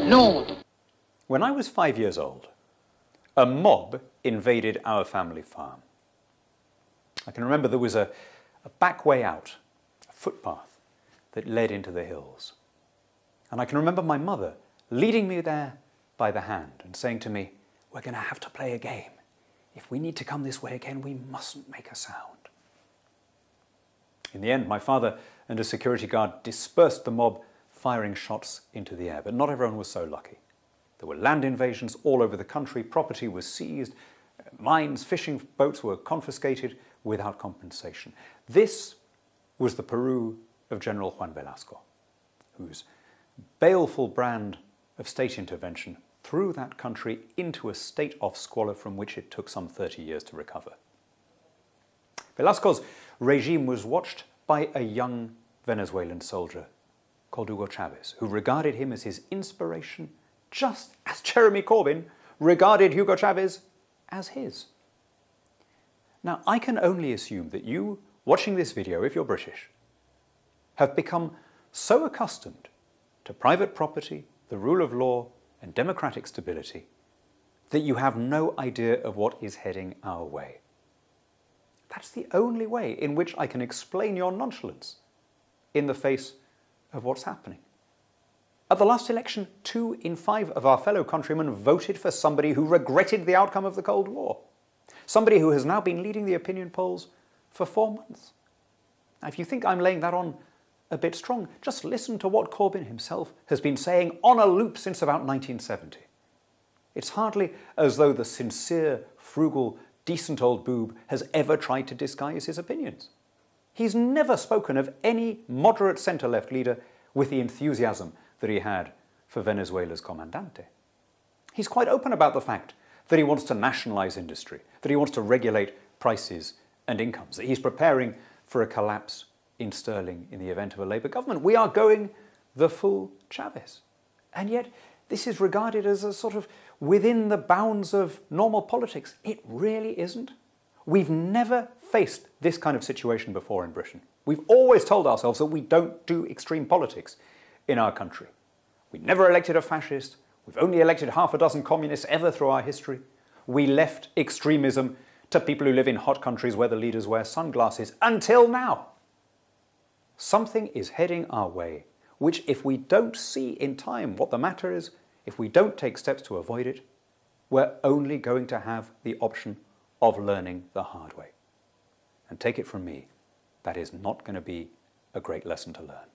Londres. When I was 5 years old, a mob invaded our family farm. I can remember there was a back way out, a footpath that led into the hills. And I can remember my mother leading me there by the hand and saying to me, "We're going to have to play a game. If we need to come this way again, we mustn't make a sound." In the end, my father and a security guard dispersed the mob, firing shots into the air. But not everyone was so lucky. There were land invasions all over the country, property was seized, mines, fishing boats were confiscated without compensation. This was the Peru of General Juan Velasco, whose baleful brand of state intervention threw that country into a state of squalor from which it took some 30 years to recover. Velasco's regime was watched by a young Venezuelan soldier called Hugo Chavez, who regarded him as his inspiration, just as Jeremy Corbyn regarded Hugo Chavez as his. Now, I can only assume that you, watching this video, if you're British, have become so accustomed to private property, the rule of law, and democratic stability that you have no idea of what is heading our way. That's the only way in which I can explain your nonchalance in the face of what's happening. At the last election, 2 in 5 of our fellow countrymen voted for somebody who regretted the outcome of the Cold War. Somebody who has now been leading the opinion polls for 4 months. Now, if you think I'm laying that on a bit strong, just listen to what Corbyn himself has been saying on a loop since about 1970. It's hardly as though the sincere, frugal, decent old boob has ever tried to disguise his opinions. He's never spoken of any moderate centre-left leader with the enthusiasm that he had for Venezuela's comandante. He's quite open about the fact that he wants to nationalise industry, that he wants to regulate prices and incomes, that he's preparing for a collapse in sterling in the event of a Labour government. We are going the full Chavez. And yet this is regarded as a sort of within the bounds of normal politics. It really isn't. We've never faced this kind of situation before in Britain. We've always told ourselves that we don't do extreme politics in our country. We never elected a fascist. We've only elected half a dozen communists ever through our history. We left extremism to people who live in hot countries where the leaders wear sunglasses. Until now. Something is heading our way, which if we don't see in time what the matter is, if we don't take steps to avoid it, we're only going to have the option of learning the hard way. And take it from me, that is not going to be a great lesson to learn.